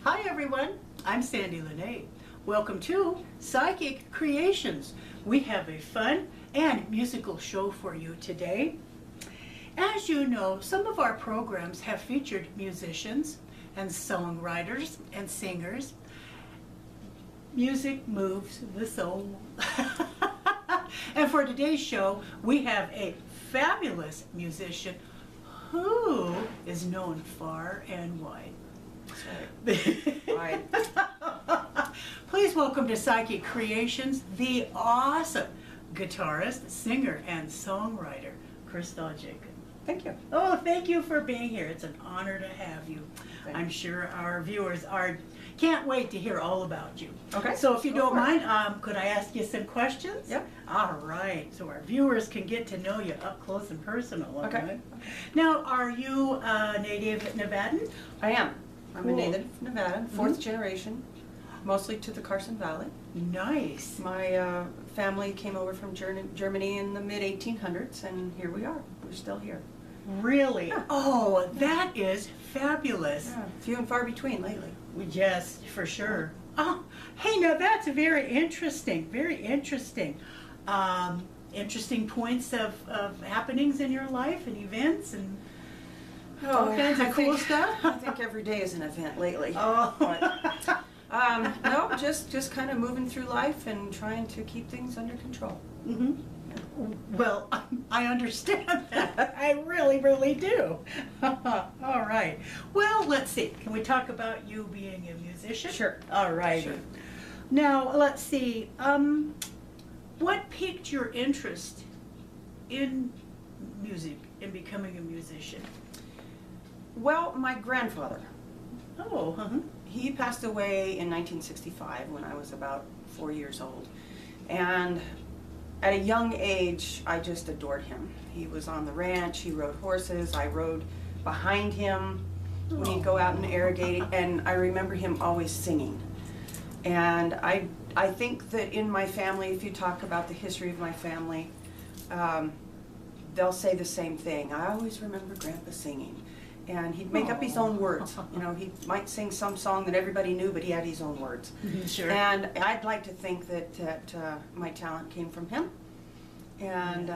Hi everyone, I'm Sandie La Nae. Welcome to Psychic Creations. We have a fun and musical show for you today. As you know, some of our programs have featured musicians and songwriters and singers. Music moves the soul. And for today's show, we have a fabulous musician who is known far and wide. Right. Please welcome to Psychic Creations the awesome guitarist, singer, and songwriter, Krista Jenkins. Thank you. Oh, thank you for being here. It's an honor to have you. Thank I'm you. sure our viewers can't wait to hear all about you. Okay. So if you Go don't for it. mind, could I ask you some questions? Yep. All right. So our viewers can get to know you up close and personal. all Okay. right? Now, are you a native Nevadan? I am. I'm Cool. a native Nevadan, fourth generation, mostly to the Carson Valley. Nice. My family came over from Germany in the mid-1800s, and here we are. We're still here. Really? Yeah. Oh, that is fabulous. Yeah, few and far between lately. Yes, for sure. Oh, hey, now that's very interesting. Very interesting. Interesting points of happenings in your life and events and all kinds of cool stuff. I think every day is an event lately. Oh. No, just kind of moving through life and trying to keep things under control. Mm-hmm. Well, I understand that. I really, really do. All right. Well, let's see. Can we talk about you being a musician? Sure. All right. Sure. Now, let's see. What piqued your interest in music, in becoming a musician? Well, my grandfather. Oh, He passed away in 1965 when I was about 4 years old. And at a young age, I just adored him. He was on the ranch, he rode horses, I rode behind him when he'd go out and irrigate, and I remember him always singing. And I think that in my family, if you talk about the history of my family, they'll say the same thing. I always remember Grandpa singing. And he'd make up his own words. You know, he might sing some song that everybody knew, but he had his own words. Sure. And I'd like to think that my talent came from him. And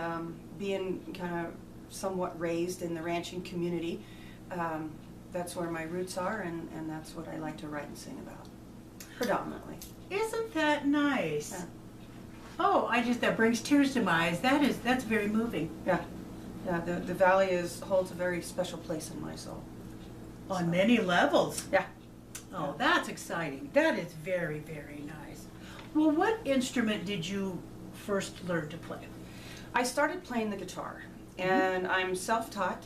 being kind of somewhat raised in the ranching community, that's where my roots are, and that's what I like to write and sing about, predominantly. Isn't that nice? Yeah. Oh, that brings tears to my eyes. That's very moving. Yeah. Yeah, the valley holds a very special place in my soul. On many levels. Yeah. Oh, that's exciting. That is very, very nice. Well, what instrument did you first learn to play? I started playing the guitar, and I'm self-taught.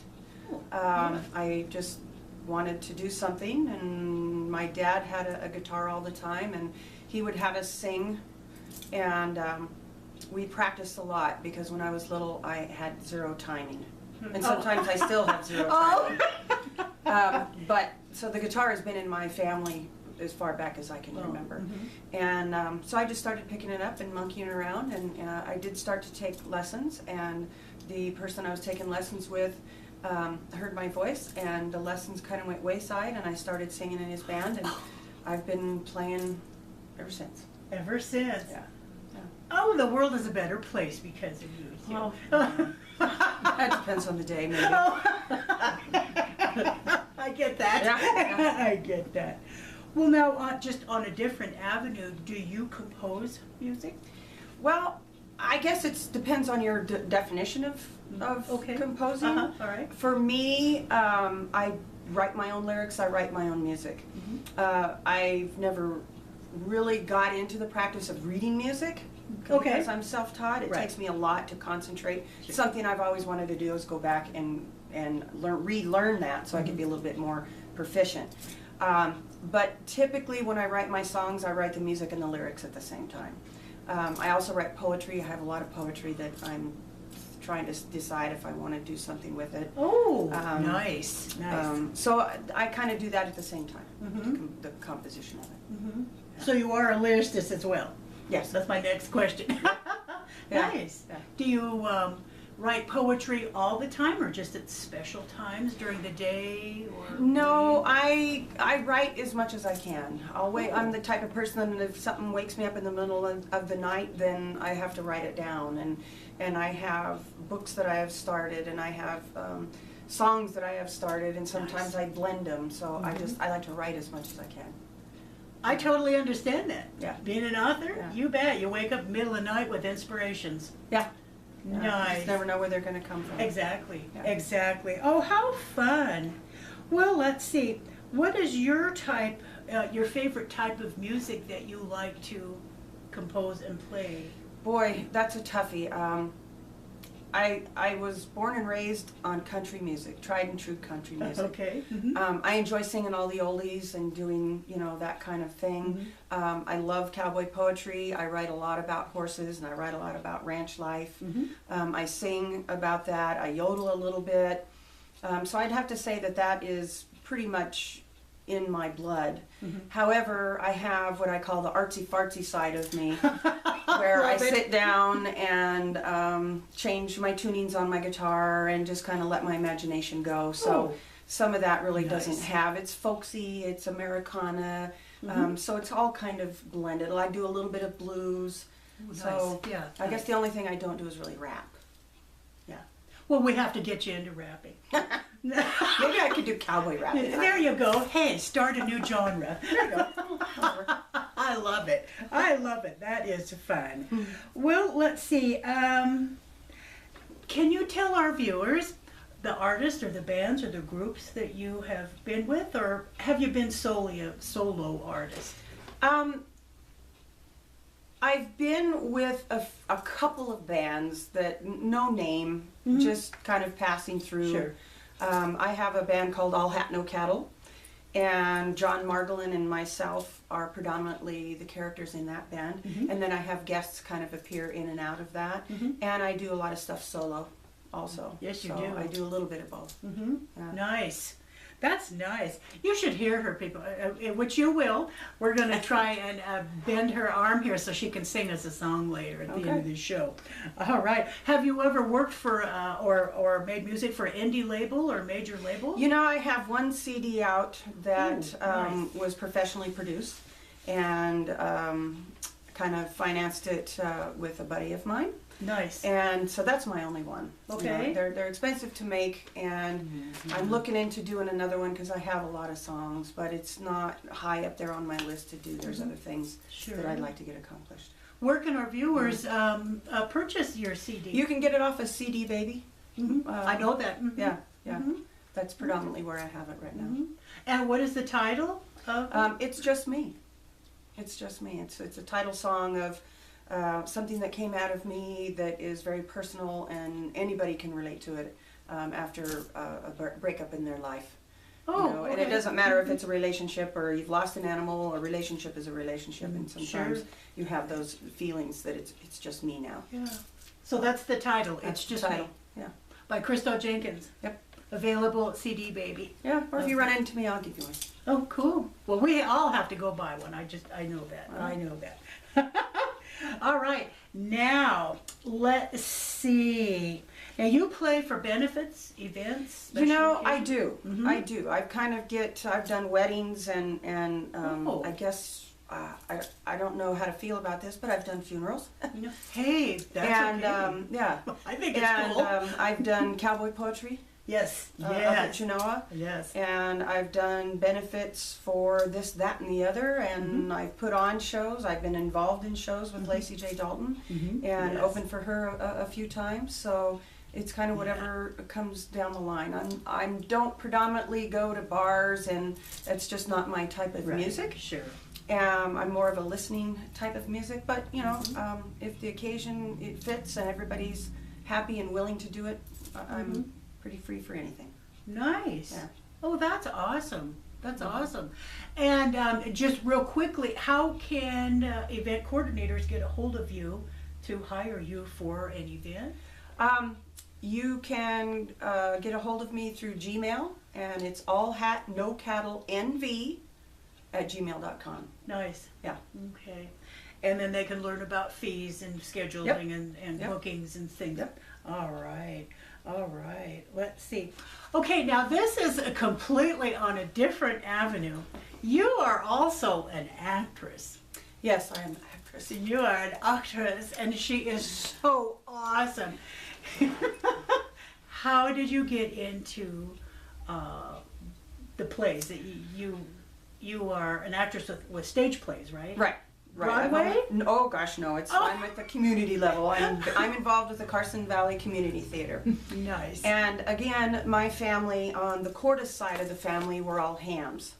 I just wanted to do something, and my dad had a guitar all the time, and he would have us sing, and we practiced a lot because when I was little I had zero timing, and sometimes I still have zero timing. But so the guitar has been in my family as far back as I can remember. And so I just started picking it up and monkeying around, and I did start to take lessons, and the person I was taking lessons with heard my voice, and the lessons kind of went wayside, and I started singing in his band, and I've been playing ever since. Ever since. Yeah. Oh, the world is a better place because of you. Too. Well, that depends on the day, maybe. I get that. Yeah. I get that. Well, now, just on a different avenue, do you compose music? Well, I guess it depends on your definition of composing. All right. For me, I write my own lyrics, I write my own music. I've never really got into the practice of reading music. Because I'm self-taught, it takes me a lot to concentrate. Sure. Something I've always wanted to do is go back and relearn that so I could be a little bit more proficient. But typically when I write my songs, I write the music and the lyrics at the same time. I also write poetry. I have a lot of poetry that I'm trying to decide if I want to do something with it. Oh, nice. So I kind of do that at the same time, the composition of it. So you are a lyricist as well? Yes. That's my next question. Yeah. Nice. Yeah. Do you write poetry all the time, or just at special times during the day? Or No, I write as much as I can. I'm the type of person that if something wakes me up in the middle of the night, then I have to write it down. And I have books that I have started, and I have songs that I have started, and sometimes I blend them. So I like to write as much as I can. I totally understand that. Yeah. Being an author, Yeah. you bet. You wake up middle of the night with inspirations. Yeah. You Nice. just never know where they're going to come from. Exactly. Yeah. Exactly. Oh, how fun. Well, let's see. What is your type, your favorite type of music that you like to compose and play? Boy, that's a toughie. I was born and raised on country music, tried and true country music. Okay. I enjoy singing all the oldies and doing, that kind of thing. I love cowboy poetry. I write a lot about horses, and I write a lot about ranch life. I sing about that. I yodel a little bit. So I'd have to say that is pretty much in my blood. However, I have what I call the artsy-fartsy side of me, where I sit down and change my tunings on my guitar and just kind of let my imagination go. So some of that really doesn't have, it's folksy, it's Americana, so it's all kind of blended. I do a little bit of blues. So yeah, I guess the only thing I don't do is really rap. Well, we have to get you into rapping. Maybe I could do cowboy rap. There you go. Hey, start a new genre. There you go. I love it. I love it. That is fun. Well, let's see. Can you tell our viewers the artists or the bands or the groups that you have been with, or have you been solely a solo artist? I've been with a couple of bands that no name, just kind of passing through. Sure. I have a band called All Hat No Cattle, and John Margolin and myself are predominantly the characters in that band. And then I have guests kind of appear in and out of that, and I do a lot of stuff solo also. Yes, you so do. I do a little bit of both. Yeah. Nice. That's nice. You should hear her, people, which you will. We're going to try and bend her arm here so she can sing us a song later at the end of the show. All right. Have you ever worked for or made music for an indie label or major label? I have one CD out that nice. was professionally produced, and kind of financed it with a buddy of mine. Nice. And so that's my only one. Okay. They're expensive to make, and I'm looking into doing another one because I have a lot of songs, but it's not high up there on my list to do. There's other things that I'd like to get accomplished. Where can our viewers purchase your CD? You can get it off of CD Baby. I know that. Yeah. That's predominantly where I have it right now. And what is the title of It's Just Me. It's Just Me. It's a title song of something that came out of me that is very personal, and anybody can relate to it after a breakup in their life. And it doesn't matter if it's a relationship or you've lost an animal. A relationship is a relationship, and sometimes you have those feelings that it's just me now. Yeah. So that's the title. That's It's Just the title. Me. Yeah. By Krista Jenkins. Yep. Available at CD Baby. Yeah. Or if you run into me, I'll give you one. Oh, cool. Well, we all have to go buy one. I know that. I know that. All right. Now, let's see. Now, you play for benefits, events, special I occasions? do. I do. I've done weddings and I guess, I don't know how to feel about this, but I've done funerals. Hey, that's okay. Yeah. I think it's cool. I've done cowboy poetry. Yes. Up at Chinoa. Yes. And I've done benefits for this, that, and the other, and I've put on shows. I've been involved in shows with Lacey J. Dalton, and opened for her a few times. So it's kind of whatever comes down the line. I don't predominantly go to bars, and that's just not my type of music. Sure. I'm more of a listening type of music, but if the occasion it fits and everybody's happy and willing to do it, I'm pretty free for anything. Nice. Yeah. Oh, that's awesome. That's awesome. And just real quickly, how can event coordinators get a hold of you to hire you for an event? You can get a hold of me through Gmail, and it's allhatnocattlenv@gmail.com. Nice. Yeah. Okay. And then they can learn about fees and scheduling and Yep. bookings and things. Yep. All right. Let's see. Okay, now this is completely on a different avenue. You are also an actress. Yes, I am an actress. You are an actress, and she is so awesome. How did you get into the plays? That you are an actress with stage plays, right? Right. Broadway? Oh gosh, no. I'm at the community level. I'm involved with the Carson Valley Community Theater. Nice. And again, my family on the Cordes side of the family were all hams,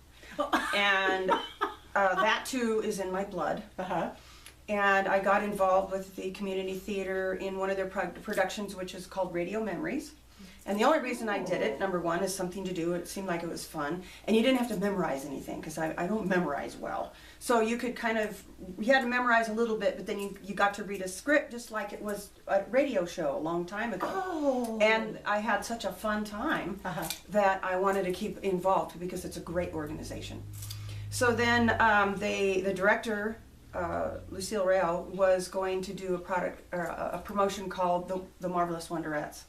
and that too is in my blood. Uh-huh. And I got involved with the community theater in one of their productions, which is called Radio Memories. And the only reason I did it, number one, is something to do. It seemed like it was fun. And you didn't have to memorize anything, because I don't memorize well. So you could you had to memorize a little bit, but then you got to read a script just like it was a radio show a long time ago. Oh. And I had such a fun time that I wanted to keep involved, because it's a great organization. So then the director, Lucille Rayo, was going to do a promotion called The Marvelous Wonderettes.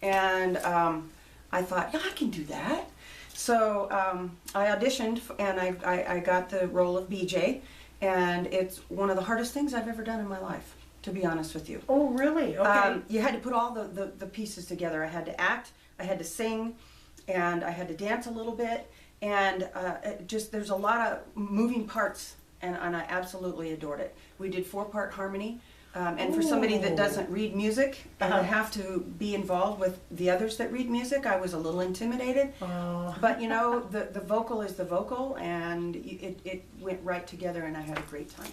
And I thought, yeah, I can do that. So I auditioned, and I got the role of BJ, and it's one of the hardest things I've ever done in my life, to be honest with you. Oh, really? Okay. You had to put all the pieces together. I had to act, I had to sing, and I had to dance a little bit, and there's a lot of moving parts, and I absolutely adored it. We did 4-part harmony. And for somebody that doesn't read music and have to be involved with the others that read music, I was a little intimidated. But you know, the vocal is the vocal, and it went right together, and I had a great time.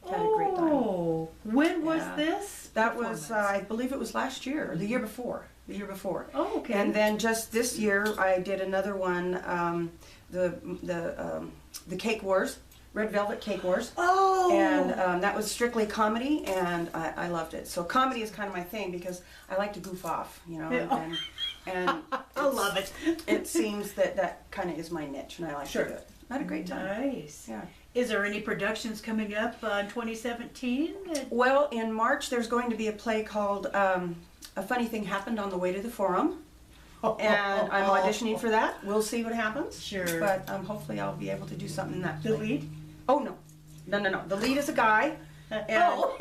Had a great time. Oh, when was this? That was, I believe it was last year, or the year before. The year before. Oh, okay. And then just this year, I did another one, the Cake Wars. Red Velvet Cake Wars. Oh! And that was strictly comedy, and I loved it. So comedy is kind of my thing, because I like to goof off, you know, and I love it. It seems that kind of is my niche, and I like to do it. I had a great time. Nice. Yeah. Is there any productions coming up in 2017? Well, in March, there's going to be a play called A Funny Thing Happened on the Way to the Forum. And I'm auditioning for that. We'll see what happens. Sure. But hopefully I'll be able to do something in that The play. lead? Oh, no. No. The lead is a guy. And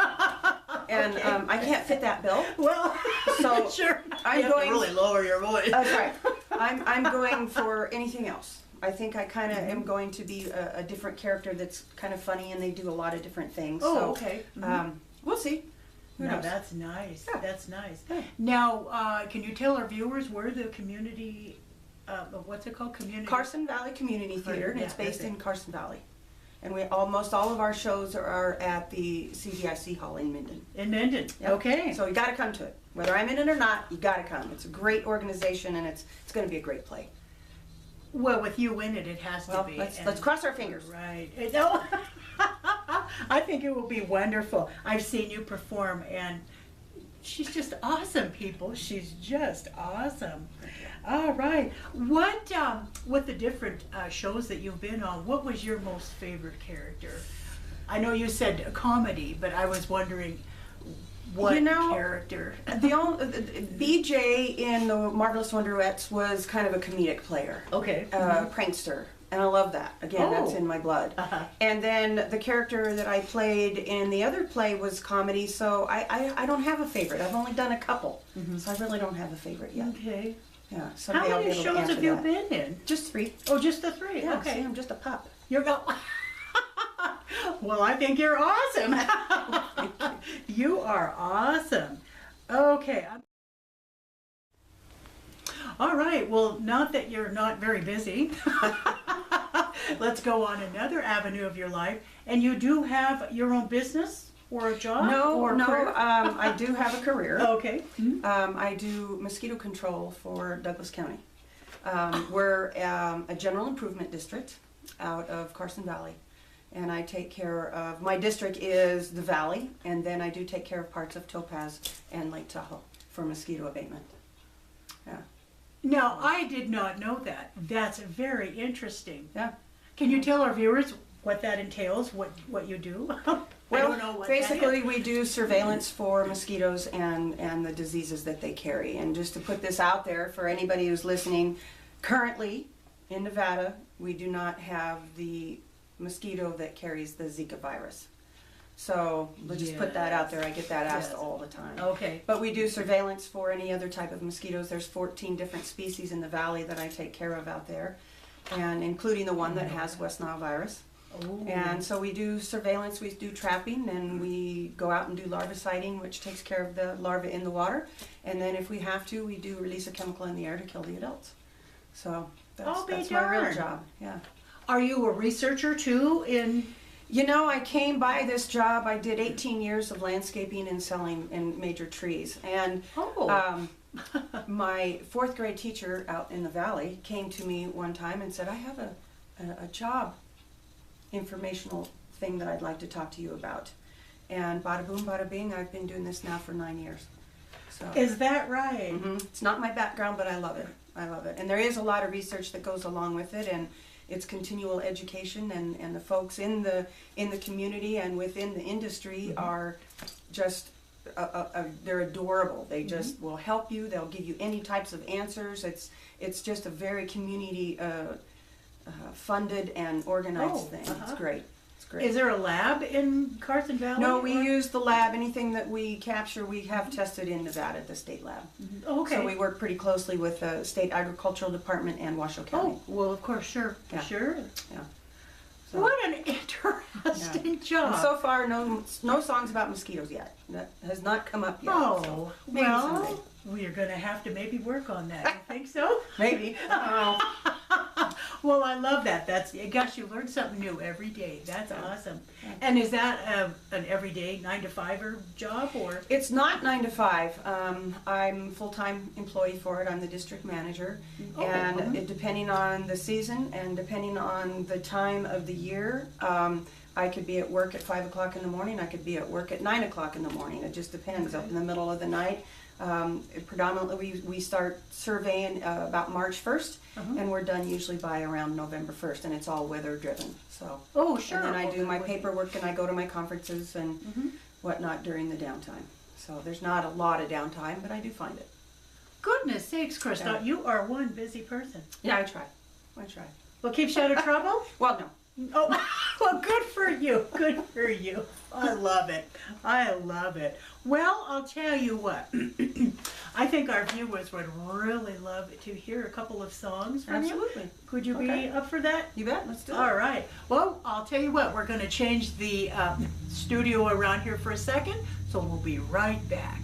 Okay. I can't fit that bill. Well, So sure. I'm You have to going. really lower your voice. That's right. I'm going for anything else. I think I kind of am going to be a different character that's kind of funny, and they do a lot of different things. Oh, So, okay. we'll see. Who No, knows? that's nice. Yeah. That's nice. Yeah. Now, can you tell our viewers where the community, what's it called? Community. Carson Valley Community Theater, and Yeah, it's based that's it. in Carson Valley. And almost all of our shows are at the CVIC Hall in Minden. In Minden. Yep. Okay. So you got to come to it. Whether I'm in it or not, you got to come. It's a great organization, and it's going to be a great play. Well, with you in it, it has Well, to be. let's cross our fingers. Right. No. I think it will be wonderful. I've seen you perform, and she's just awesome, people. She's just awesome. All right. What, with the different shows that you've been on, what was your most favorite character? I know you said a comedy, but I was wondering what character. BJ in the Marvelous Wonderettes was kind of a comedic player. Okay. Prankster. And I love that. Again, that's in my blood. And then the character that I played in the other play was comedy, so I don't have a favorite. I've only done a couple, so I really don't have a favorite yet. Okay. Yeah. How Someday I'll be many able to shows answer have you that. been in? Just 3. Oh, just the 3. Yeah, Okay. see, I'm just a pup. You're go. Well, I think you're awesome. You are awesome. Okay. All right. Well, not that you're not very busy. Let's go on another avenue of your life. And you do have your own business or a job? Or a career? I do have a career. Okay. I do Mosquito Control for Douglas County. We're a general improvement district out of Carson Valley. And I take care of, my district is the Valley, and then I do take care of parts of Topaz and Lake Tahoe for mosquito abatement. Yeah. Now, I did not know that. That's very interesting. Yeah. Can you tell our viewers what that entails, what you do? I Well, don't know what that is. basically we do surveillance for mosquitoes and the diseases that they carry. And just to put this out there for anybody who's listening, currently in Nevada, we do not have the mosquito that carries the Zika virus. So we'll just put that out there. I get that asked Yes. all the time. Okay. But we do surveillance for any other type of mosquitoes. There's 14 different species in the valley that I take care of out there, and including the one that has West Nile virus. Ooh. And so we do surveillance, we do trapping, and we go out and do larviciding, which takes care of the larvae in the water. And then if we have to, we do release a chemical in the air to kill the adults. So I'll be that's my real darned. job, yeah. Are you a researcher too in? You know, I came by this job, I did 18 years of landscaping and selling in major trees. And Oh. my fourth grade teacher out in the valley came to me one time and said, I have a job informational thing that I'd like to talk to you about. And bada boom, bada bing, I've been doing this now for 9 years. So Is that right? It's not my background, but I love it. I love it. And there is a lot of research that goes along with it, and it's continual education, and the folks in the community and within the industry are just they're adorable. They just will help you. They'll give you any types of answers. It's just a very community funded and organized thing. It's great. It's great. Is there a lab in Carson Valley? No, we or- use the lab. Anything that we capture, we have tested in Nevada at the state lab. Okay. So we work pretty closely with the state agricultural department and Washoe County. Oh, well, of course, sure, Yeah. sure. Yeah. So, What an interesting job. and so far, no songs about mosquitoes yet. That has not come up yet. Oh, so maybe someday. well, we're going to have to maybe work on that. You think so? Maybe. Well, I love that. Gosh, you learn something new every day. That's awesome. And is that an everyday 9-to-5er job, or? It's not 9 to 5. I'm full-time employee for it. I'm the district manager. And depending on the season and depending on the time of the year, I could be at work at 5 o'clock in the morning. I could be at work at 9 o'clock in the morning. It just depends. Up in the middle of the night. Predominantly, we start surveying about March 1st, and we're done usually by around November 1st, and it's all weather driven. So. Oh, sure. And then I Well, do my that would- paperwork and I go to my conferences and whatnot during the downtime. So there's not a lot of downtime, but I do find it. Goodness sakes, Krista, Yeah. you are one busy person. Yeah, I try. I try. What keeps you out of trouble? Well, no. Oh, well, good for you. Good for you. I love it. I love it. Well, I'll tell you what. I think our viewers would really love to hear a couple of songs from you. Absolutely. Could you Okay. be up for that? You bet. Let's do it. All right. Well, I'll tell you what. We're going to change the studio around here for a second, so we'll be right back.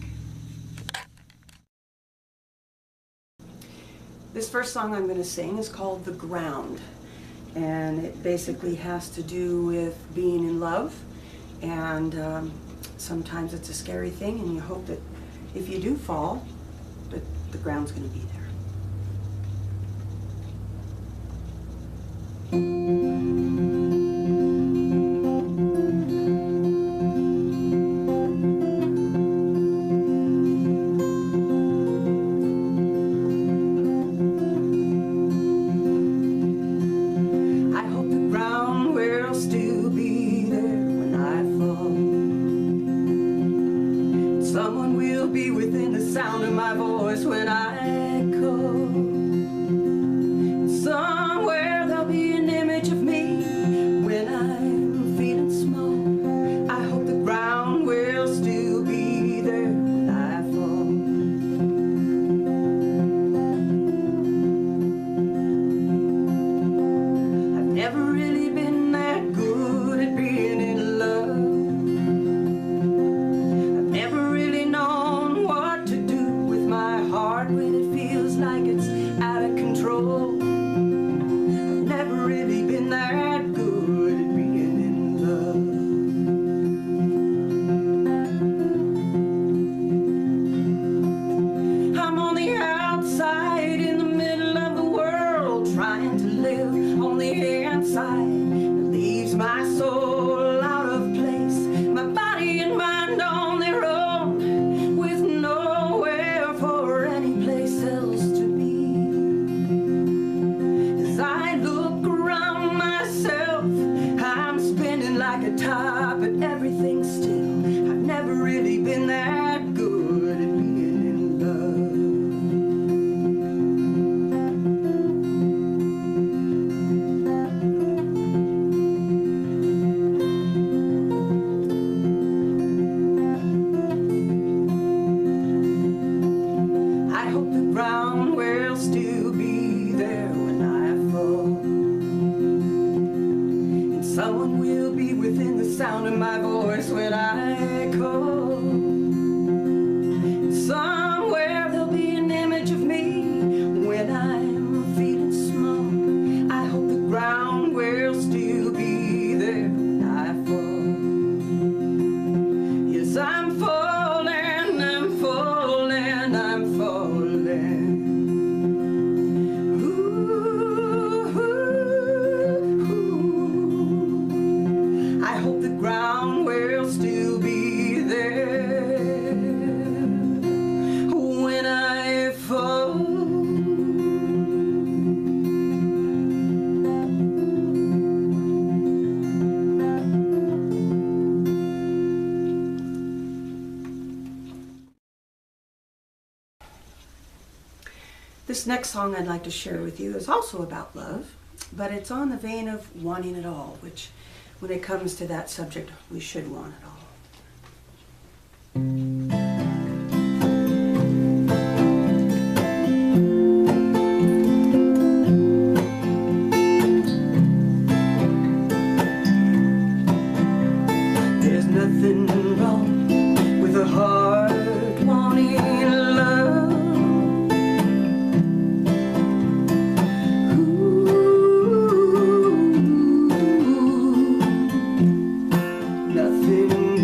This first song I'm going to sing is called The Ground. And it basically has to do with being in love. And sometimes it's a scary thing, and you hope that if you do fall, that the ground's going to be there. I hope the ground will still be there when I fall. Someone will be within the sound of my voice when I call. Somewhere there'll be an image of me when I'm feeling small. I hope the ground will still be there when I fall. I've never really been that good at being in love. I've never really known what to do with my heart when it feels like it's out of control. I've never really been that good at being in love. I'm on the outside in the middle of the world, trying to live on the inside. It leaves my soul out of place, my body and mind on their own, with nowhere for any place else to be. As I look around myself, I'm my guitar, but everything still. I've never really been that good at being in love. I hope the ground will still be there when I fall, and someone will be within the sound of my voice when I call. And somewhere there'll be an image of me when I'm feeling small. I hope the ground will still be there when I fall. Yes, I'm falling, I'm falling, I'm falling. I hope the ground will still be there when I fall. This next song I'd like to share with you is also about love, but it's on the vein of wanting it all, which when it comes to that subject, we should want it all. There's nothing wrong with a heart wanting love. Nothing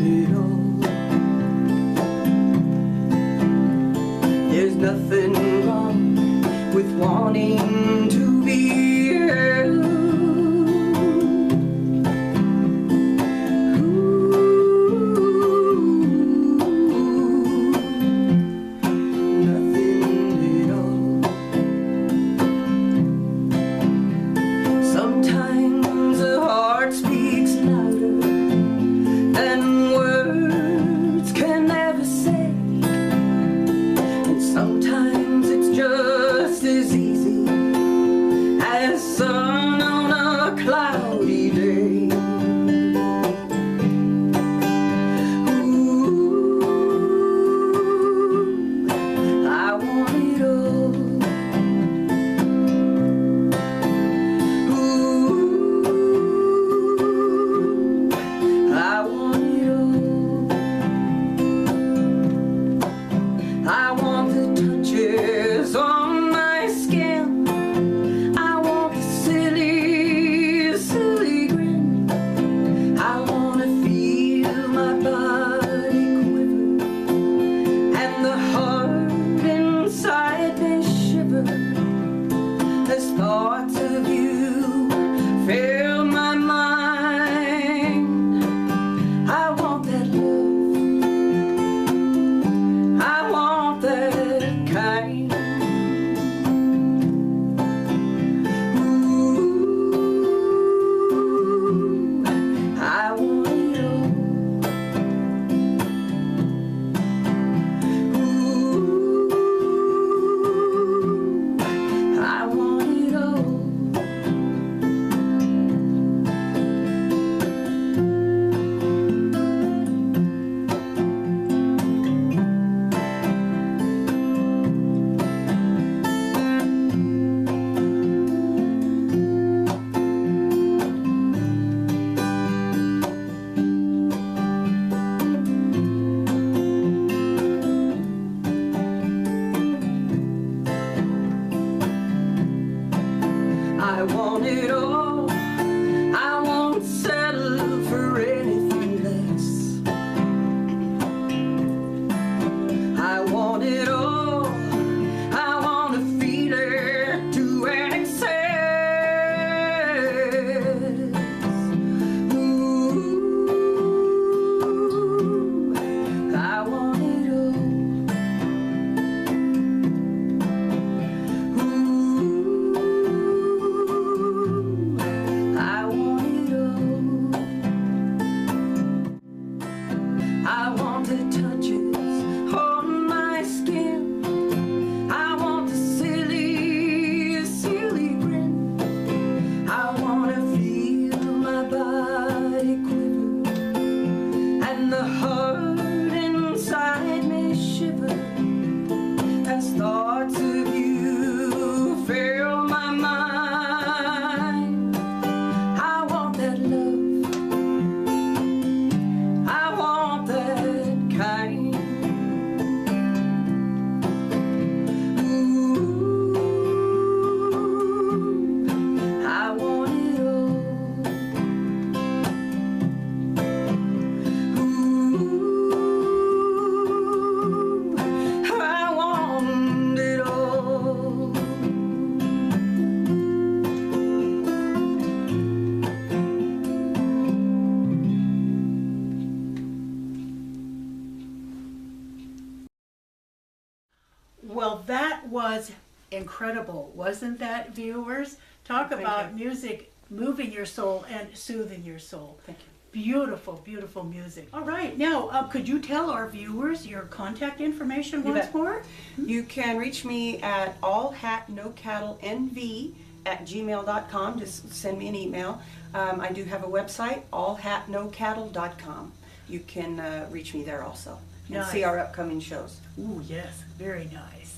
incredible, wasn't that, viewers? Talk Thank about you. music moving your soul and soothing your soul. Thank you. Beautiful, beautiful music. All right, now could you tell our viewers your contact information You once bet. more? You can reach me at allhatnocattlnv@gmail.com. Just send me an email. I do have a website, allhatnocattle.com. You can reach me there also and see Nice. our upcoming shows. Ooh, yes, very nice.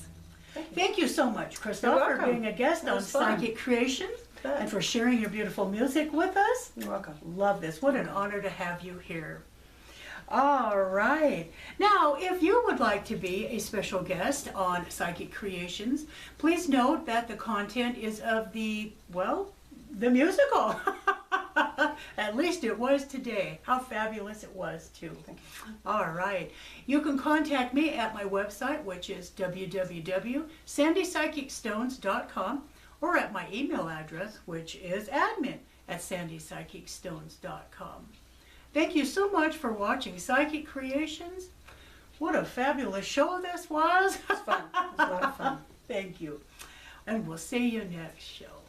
Thank you so much, Krista, You're for welcome. being a guest It on was fun. Psychic Creations Bet. and for sharing your beautiful music with us. You're welcome. Love this. What an honor to have you here. All right. Now, if you would like to be a special guest on Psychic Creations, please note that the content is of the musical. At least it was today. How fabulous it was, too. Thank you. All right. You can contact me at my website, which is www.sandypsychicstones.com, or at my email address, which is admin@sandypsychicstones.com. Thank you so much for watching Psychic Creations. What a fabulous show this was. It's fun. It was a lot of fun. Thank you. And we'll see you next show.